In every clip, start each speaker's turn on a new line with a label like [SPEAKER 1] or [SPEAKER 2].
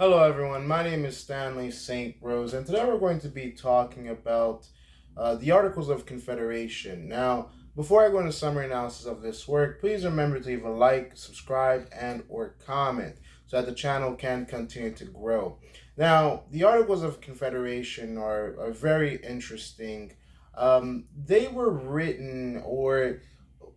[SPEAKER 1] Hello, everyone. My name is Stanley St. Rose, and today we're going to be talking about the Articles of Confederation. Now, before I go into summary analysis of this work, please remember to leave a like, subscribe, and/or comment so that the channel can continue to grow. Now, the Articles of Confederation are very interesting. They were written, or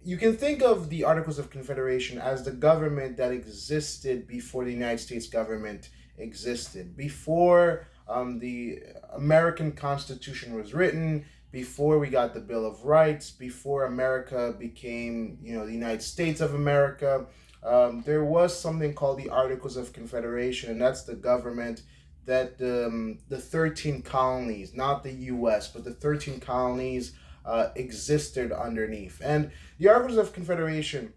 [SPEAKER 1] you can think of the Articles of Confederation as the government that existed before the United States government existed, before the American Constitution was written, before we got the Bill of Rights, before America became, the United States of America. There was something called the Articles of Confederation, and that's the government that the 13 colonies, not the U.S., but the 13 colonies existed underneath. And the Articles of Confederation,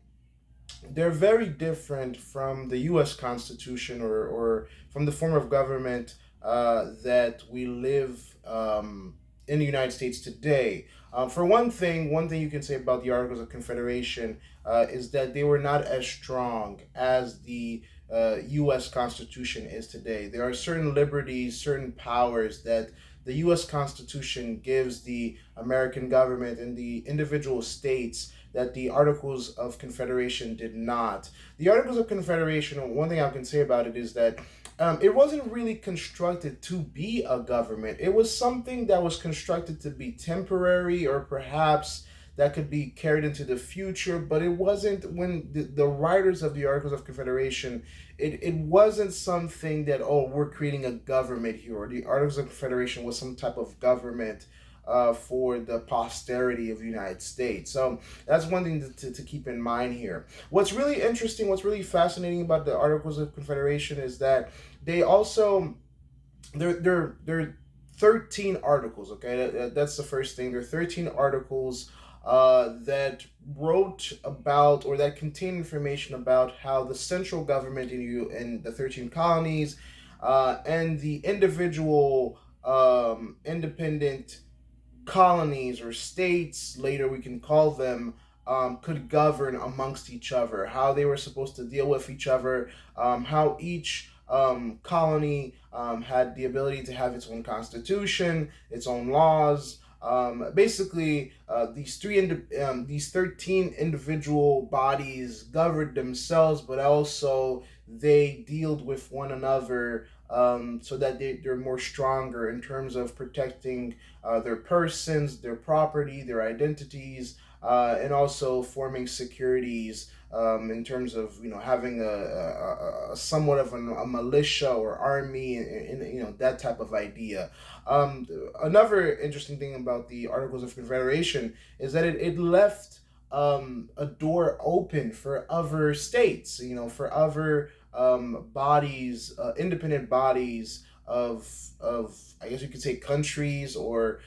[SPEAKER 1] they're very different from the U.S. Constitution or from the form of government that we live in the United States today. For one thing you can say about the Articles of Confederation is that they were not as strong as the U.S. Constitution is today. There are certain liberties, certain powers that the U.S. Constitution gives the American government and the individual states that the Articles of Confederation did not. The Articles of Confederation, one thing I can say about it is that it wasn't really constructed to be a government. It was something that was constructed to be temporary, or perhaps that could be carried into the future, but it wasn't. When the writers of the Articles of Confederation, it wasn't something that, oh, we're creating a government here, or the Articles of Confederation was some type of government for the posterity of the United States. So that's one thing to keep in mind here. What's really interesting, what's really fascinating about the Articles of Confederation is that they also, they're 13 articles, okay? That's the first thing. There are 13 articles that wrote about, or that contain information about how the central government in the 13 colonies and the individual independent colonies or states, later we can call them, could govern amongst each other, how they were supposed to deal with each other, how each colony had the ability to have its own constitution, its own laws. Basically, these 13 individual bodies governed themselves, but also they dealt with one another, so that they're more stronger in terms of protecting their persons, their property, their identities, and also forming securities, in terms of having a somewhat of a militia or army, and that type of idea. Another interesting thing about the Articles of Confederation is that it left a door open for other states, for other bodies, independent bodies of I guess you could say countries, or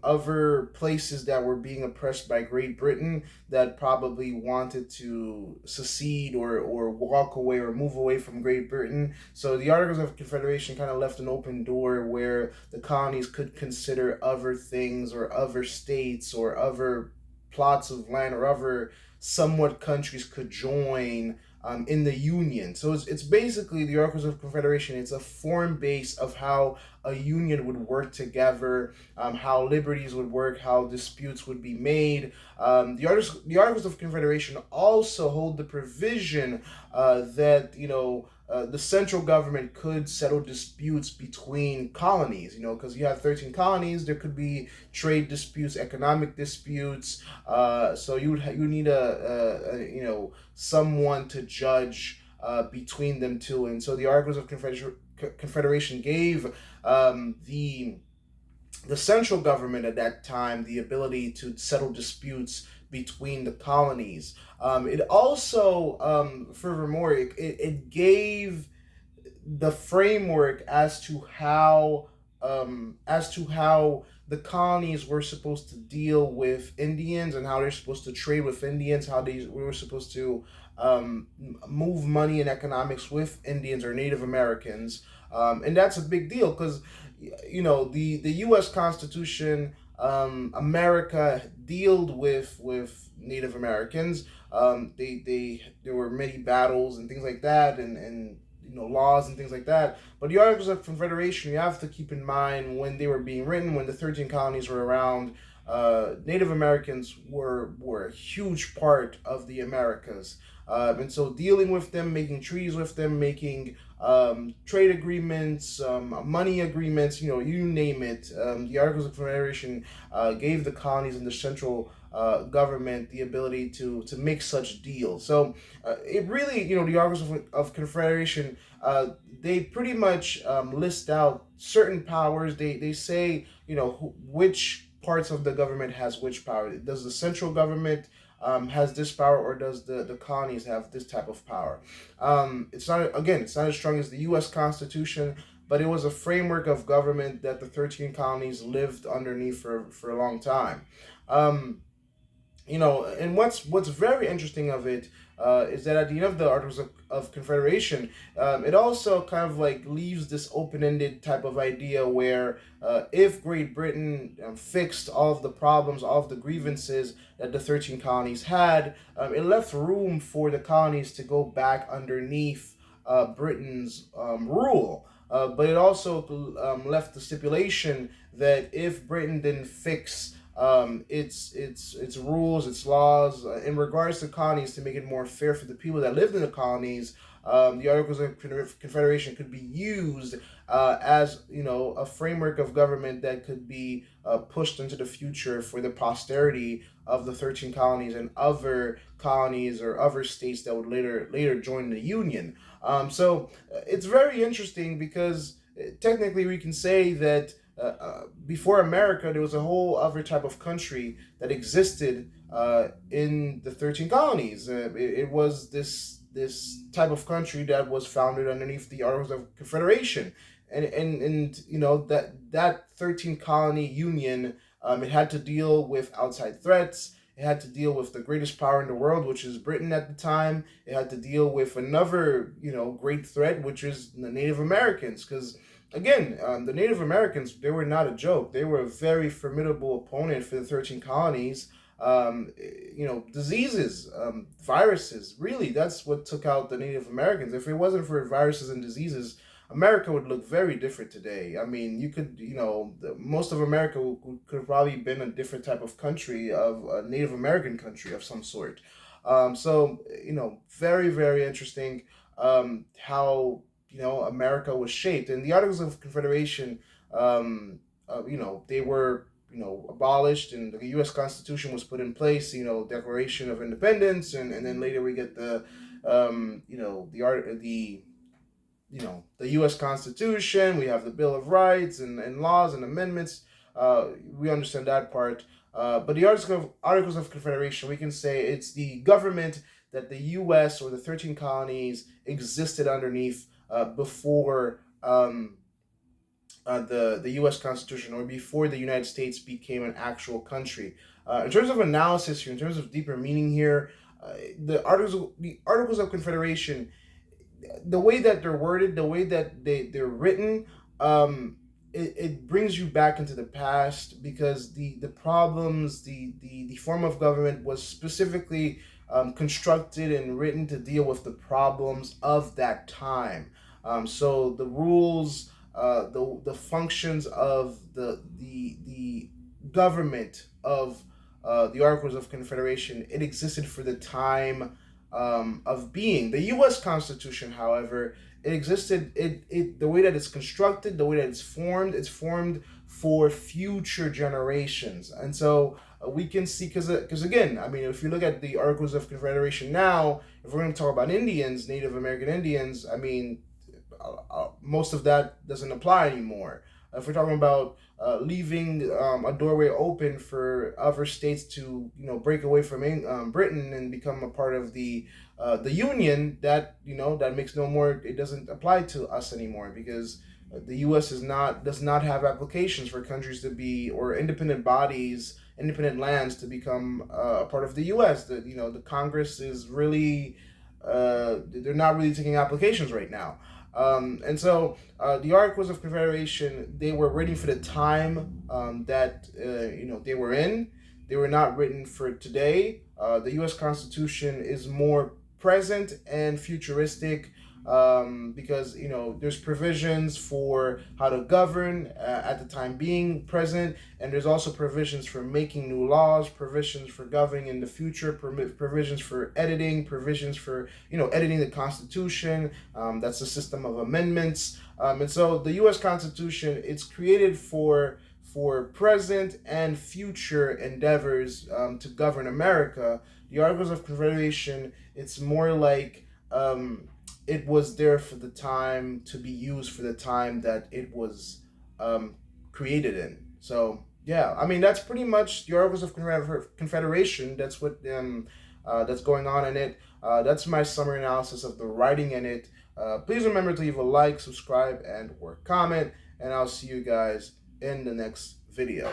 [SPEAKER 1] other places that were being oppressed by Great Britain, that probably wanted to secede or walk away or move away from Great Britain. So the Articles of Confederation kind of left an open door where the colonies could consider other things, or other states, or other plots of land, or other somewhat countries could join in the Union. So it's basically the Articles of Confederation. It's a form base of how a union would work together, how liberties would work, how disputes would be made. The Articles of Confederation also hold the provision that the central government could settle disputes between colonies. Because you have 13 colonies, there could be trade disputes, economic disputes. So you need someone to judge between them two. And so the Articles of Confederation gave the central government at that time the ability to settle disputes between the colonies. It also, furthermore, it gave the framework as to how the colonies were supposed to deal with Indians, and how they're supposed to trade with Indians, how they were supposed to move money and economics with Indians or Native Americans. And that's a big deal because the U.S. Constitution, America dealt with Native Americans. There were many battles and things like that, and laws and things like that. But the Articles of Confederation, you have to keep in mind when they were being written, when the 13 colonies were around. Native Americans were a huge part of the Americas. And so dealing with them, making treaties with them, making trade agreements, money agreements, you name it. The Articles of Confederation gave the colonies and the central government the ability to make such deals. So it really, the Articles of Confederation, they pretty much list out certain powers. They say, which parts of the government has which power. Does the central government has this power, or does the colonies have this type of power? It's not as strong as the U.S. Constitution, but it was a framework of government that the 13 colonies lived underneath for a long time. And what's very interesting of it is that at the end of the Articles of Confederation, it also kind of like leaves this open-ended type of idea where if Great Britain fixed all of the problems, all of the grievances that the 13 colonies had, it left room for the colonies to go back underneath Britain's rule. But it also left the stipulation that if Britain didn't fix its rules, its laws in regards to colonies to make it more fair for the people that lived in the colonies. The Articles of Confederation could be used as a framework of government that could be pushed into the future for the posterity of the 13 colonies and other colonies or other states that would later join the Union. So it's very interesting because technically we can say that before America, there was a whole other type of country that existed in the 13 colonies. It was this type of country that was founded underneath the Articles of Confederation, and that 13 colony union. It had to deal with outside threats. It had to deal with the greatest power in the world, which is Britain at the time. It had to deal with another, great threat, which is the Native Americans, because again, the Native Americans, they were not a joke. They were a very formidable opponent for the 13 colonies. Diseases, viruses, really, that's what took out the Native Americans. If it wasn't for viruses and diseases, America would look very different today. I mean, you could, most of America could have probably been a different type of country, of a Native American country of some sort. So, very, very interesting how America was shaped. And the Articles of Confederation, they were, abolished, and the U.S. Constitution was put in place. Declaration of Independence, and then later we get the U.S. Constitution. We have the Bill of Rights and laws and amendments. We understand that part. But the Articles of Confederation, we can say it's the government that the U.S. or the 13 colonies existed underneath before the U.S. Constitution, or before the United States became an actual country. In terms of analysis here, in terms of deeper meaning here, the Articles of Confederation, the way that they're worded, the way that they're written, it brings you back into the past, because the problems, the form of government was specifically constructed and written to deal with the problems of that time. So the rules, the functions of the government of the Articles of Confederation, it existed for the time of being. The U.S. Constitution, however, it existed. The way that it's constructed, the way that it's formed for future generations. And so we can see, because again, I mean, if you look at the Articles of Confederation now, if we're going to talk about Indians, Native American Indians, I mean, most of that doesn't apply anymore. If we're talking about leaving a doorway open for other states to break away from Britain and become a part of the Union, that that makes no more. It doesn't apply to us anymore, because the U.S. does not have applications for countries to be, or independent bodies, independent lands to become a part of the U.S. The Congress is really they're not really taking applications right now. And so the Articles of Confederation, they were written for the time that they were in. They were not written for today. The U.S. Constitution is more present and futuristic. because there's provisions for how to govern at the time being present, and there's also provisions for making new laws, provisions for governing in the future, provisions for editing, provisions for editing the Constitution. That's a system of amendments, and so the U.S. Constitution, it's created for present and future endeavors to govern America. The Articles of Confederation, it's more like it was there for the time to be used for the time that it was created in. So yeah, I mean that's pretty much the Articles of Confederation. That's what that's going on in it. That's my summary analysis of the writing in it. Please remember to leave a like, subscribe, and or comment, and I'll see you guys in the next video.